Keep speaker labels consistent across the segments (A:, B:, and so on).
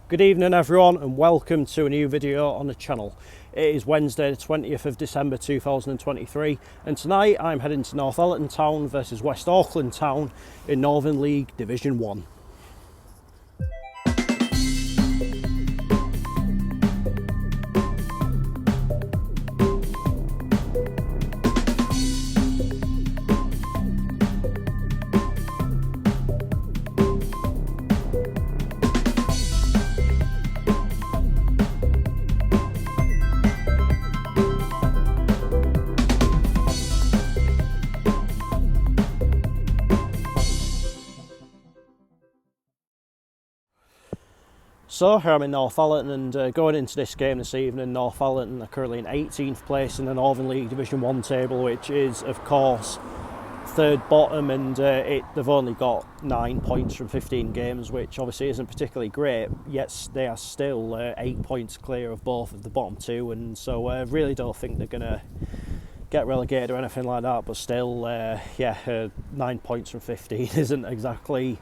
A: Good evening everyone and welcome to a new video on the channel. It is Wednesday the 20th of December 2023 and tonight I'm heading to Northallerton Town versus West Auckland Town in Northern League Division 1. So here I'm in Northallerton and going into this game this evening. Northallerton are currently in 18th place in the Northern League Division 1 table, which is of course third bottom, and they've only got 9 points from 15 games, which obviously isn't particularly great, yet they are still 8 points clear of both of the bottom two, and so I really don't think they're going to get relegated or anything like that, but still 9 points from 15 isn't exactly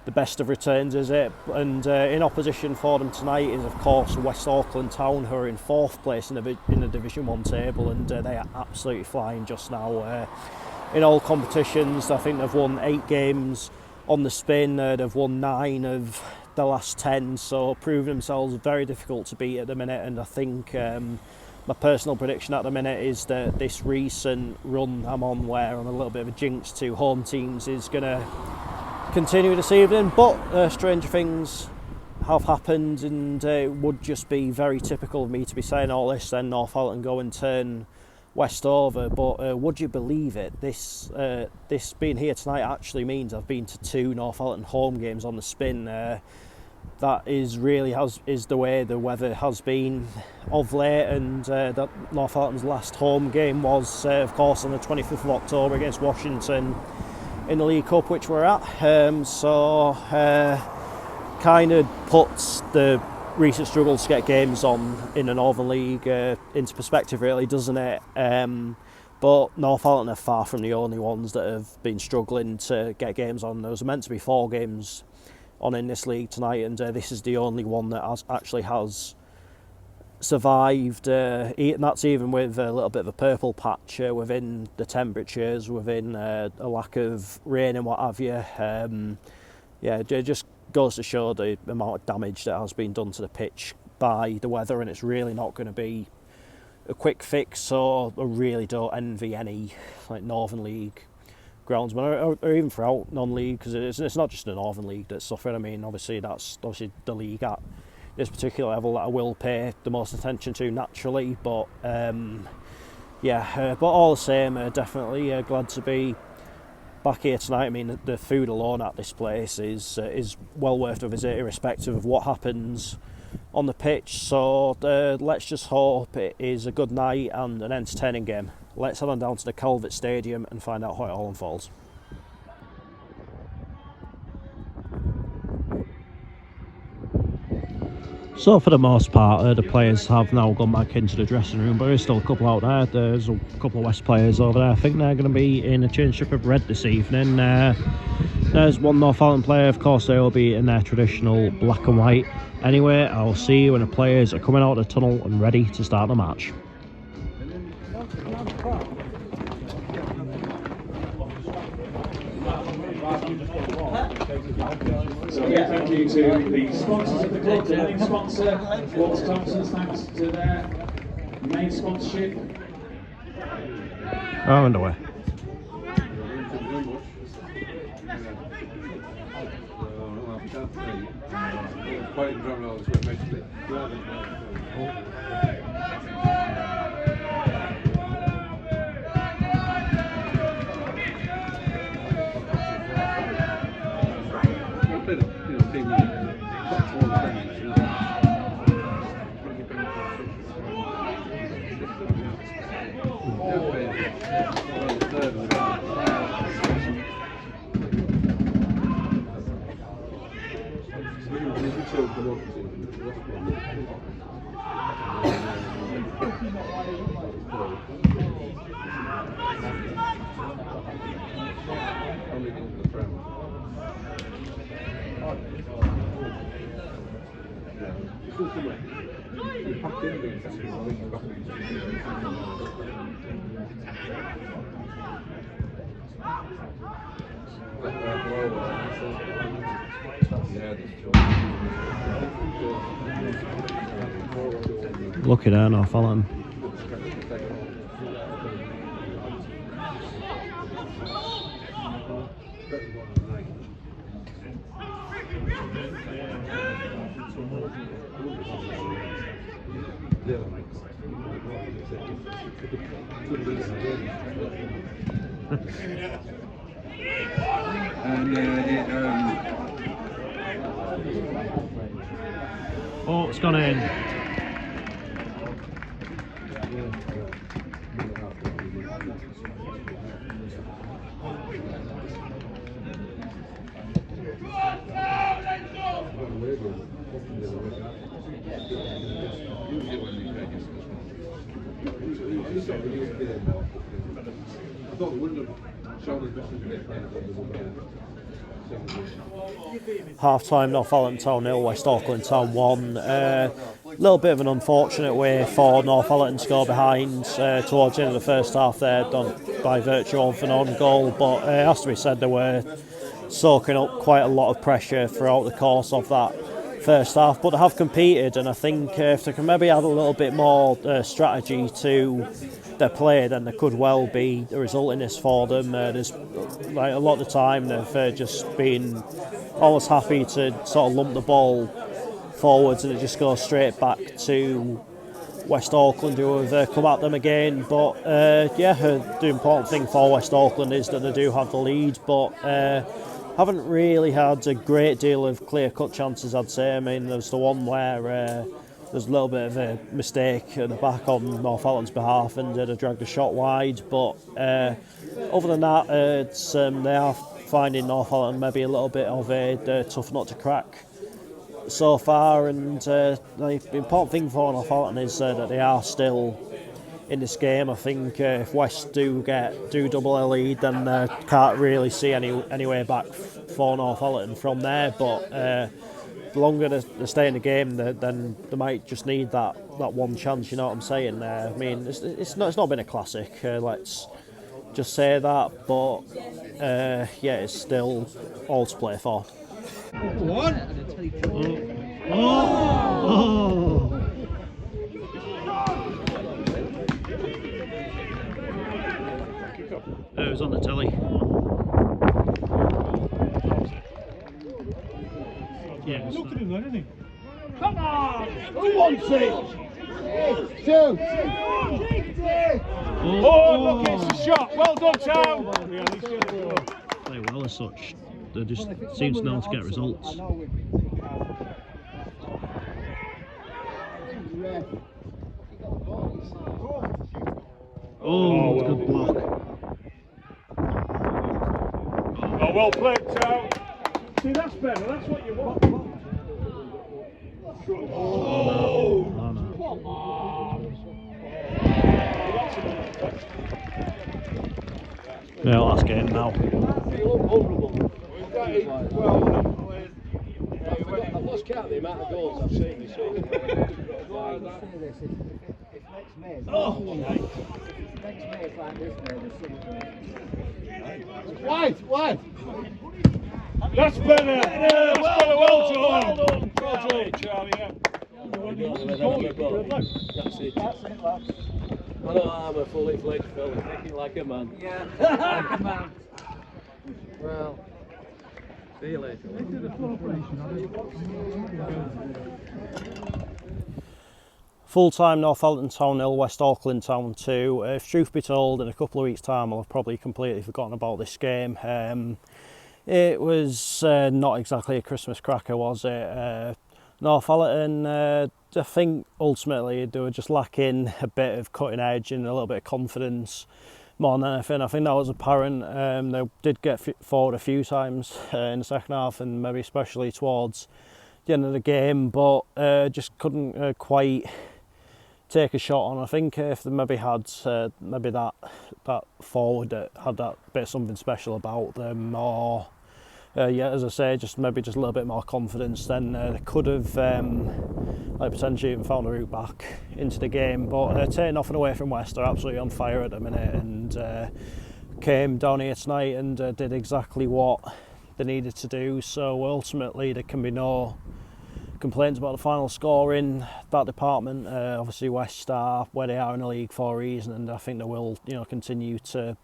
A: the best of returns, is it? And in opposition for them tonight is of course West Auckland Town, who are in 4th place in the Division 1 table, and they are absolutely flying just now in all competitions. I think they've won 8 games on the spin, they've won 9 of the last 10, so proving themselves very difficult to beat at the minute. And I think my personal prediction at the minute is that this recent run I'm on, where I'm a little bit of a jinx to home teams, is going to continue this evening, but stranger things have happened, and it would just be very typical of me to be saying all this, then Northallerton go and turn West over. But would you believe it, this being here tonight actually means I've been to 2 Northallerton home games on the spin. That is the way the weather has been of late, and that Northallerton's last home game was of course on the 25th of October against Washington in the League Cup, which we're at, kind of puts the recent struggles to get games on in the Northern League into perspective, really, doesn't it? But Northallerton are far from the only ones that have been struggling to get games on. There was meant to be 4 games on in this league tonight, and this is the only one that has survived, and that's even with a little bit of a purple patch within the temperatures, within a lack of rain and what have you. It just goes to show the amount of damage that has been done to the pitch by the weather, and it's really not going to be a quick fix. So I really don't envy any Northern League groundsmen, or even throughout non-league, because it's not just the Northern League that's suffering. I mean, obviously that's the league at this particular level that I will pay the most attention to naturally, but but all the same, definitely glad to be back here tonight. I mean, the food alone at this place is well worth a visit, irrespective of what happens on the pitch. So let's just hope it is a good night and an entertaining game. Let's head on down to the Calvert Stadium and find out how it all unfolds. So for the most part, the players have now gone back into the dressing room, but there's still a couple out there. There's a couple of West players over there. I think they're going to be in a championship of red this evening. There's one Northallerton player, of course they will be in their traditional black and white. Anyway, I'll see you when the players are coming out of the tunnel and ready to start the match.
B: So thank you to the sponsors of the club, the main sponsor, Waltz Thompson's, thanks to their main sponsorship.
A: Oh, underway. Lucky there, Northallerton. Oh, it's gone in. Half time, Northallerton Town 0, West Auckland Town 1. A little bit of an unfortunate way for Northallerton to go behind towards the end of the first half there, done by virtue of an own goal, but it has to be said they were soaking up quite a lot of pressure throughout the course of that first half, but they have competed, and I think if they can maybe add a little bit more strategy to their play, then there could well be a result in this for them. There's like a lot of the time they've just been almost happy to sort of lump the ball forwards and it just goes straight back to West Auckland, who have come at them again. But the important thing for West Auckland is that they do have the lead, but haven't really had a great deal of clear-cut chances, I'd say. I mean, there's the one where there's a little bit of a mistake at the back on Northallerton's behalf and they dragged a shot wide, but other than that, they are finding Northallerton maybe a little bit of a tough nut to crack so far, and the important thing for Northallerton is that they are still in this game. I think if West do double a lead, then can't really see any way back for Northallerton from there, but the longer they stay in the game, then they might just need that one chance, you know what I'm saying? I mean, it's not been a classic, let's just say that, but it's still all to play for.
C: One.
A: It was on the telly. Yeah,
C: Look at him then, isn't he?
D: Come on! Who wants it? Two!
C: Oh, look, it's a shot. Well done, Tom.
A: Play well as such. They just seem to know to get results. Oh, good block.
C: Oh, well played, Tom. See, that's better. That's what you want.
A: Oh, no. Yeah, last game now.
D: I've lost count of the amount of goals I've seen this season. Wide!
C: That's better. That's better. Well done. Well done, Charlie.
D: That's it. I know I'm a fully fledged fella, thinking like a man. Yeah. Like a man. Well, see you later.
A: Full-time Northallerton Town 0, West Auckland Town 2. If truth be told, in a couple of weeks' time I'll have probably completely forgotten about this game. It was not exactly a Christmas cracker, was it? Northallerton, I think ultimately they were just lacking a bit of cutting edge and a little bit of confidence more than anything. I think that was apparent. They did get forward a few times in the second half, and maybe especially towards the end of the game, but just couldn't quite take a shot on. I think if they maybe had maybe that forward that had that bit of something special about them, or as I say, just a little bit more confidence, then they could have like potentially even found a route back into the game. But taking nothing away from West, they're absolutely on fire at the minute, and came down here tonight and did exactly what they needed to do. So ultimately there can be no complaints about the final score in that department. Obviously West are where they are in the league for a reason, and I think they will, you know, continue to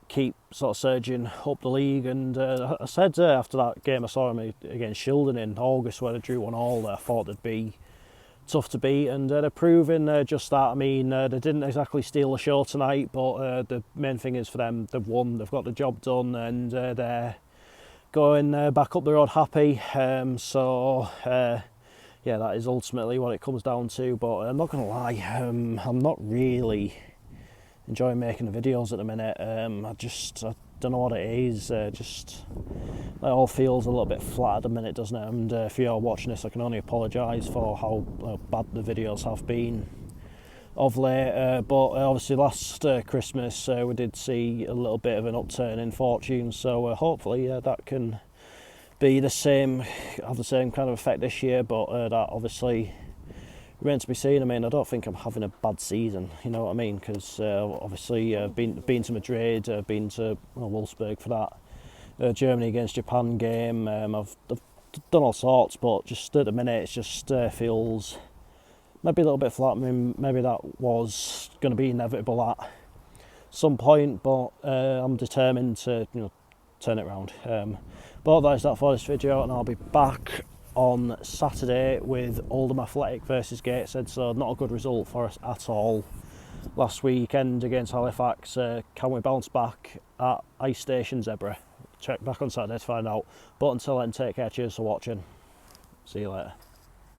A: keep sort of surging up the league. And I said after that game I saw them against Shildon in August where they drew 1-1, I thought they'd be tough to beat, and they're proving just that. I mean, they didn't exactly steal the show tonight, but the main thing is for them, they've won, they've got the job done, and they're going back up the road happy. So yeah, that is ultimately what it comes down to. But I'm not going to lie, I'm not really enjoying making the videos at the minute. I don't know what it is, just it all feels a little bit flat at the minute, doesn't it? And if you're watching this, I can only apologise for how bad the videos have been of late. But obviously last Christmas we did see a little bit of an upturn in fortune, so hopefully that can be the same, have the same kind of effect this year. But that obviously remains to be seen. I mean, I don't think I'm having a bad season, you know what I mean? Because obviously been to Madrid, been to Wolfsburg for that Germany against Japan game. I've done all sorts, but just at the minute it just feels maybe a little bit flat. I mean, maybe that was going to be inevitable at some point, but I'm determined to, you know, turn it around. But that is that for this video, and I'll be back on Saturday with Oldham Athletic versus Gateshead. So not a good result for us at all last weekend against Halifax. Can we bounce back at Ice Station Zebra? Check back on Saturday to find out. But until then, take care, cheers for watching, see you later.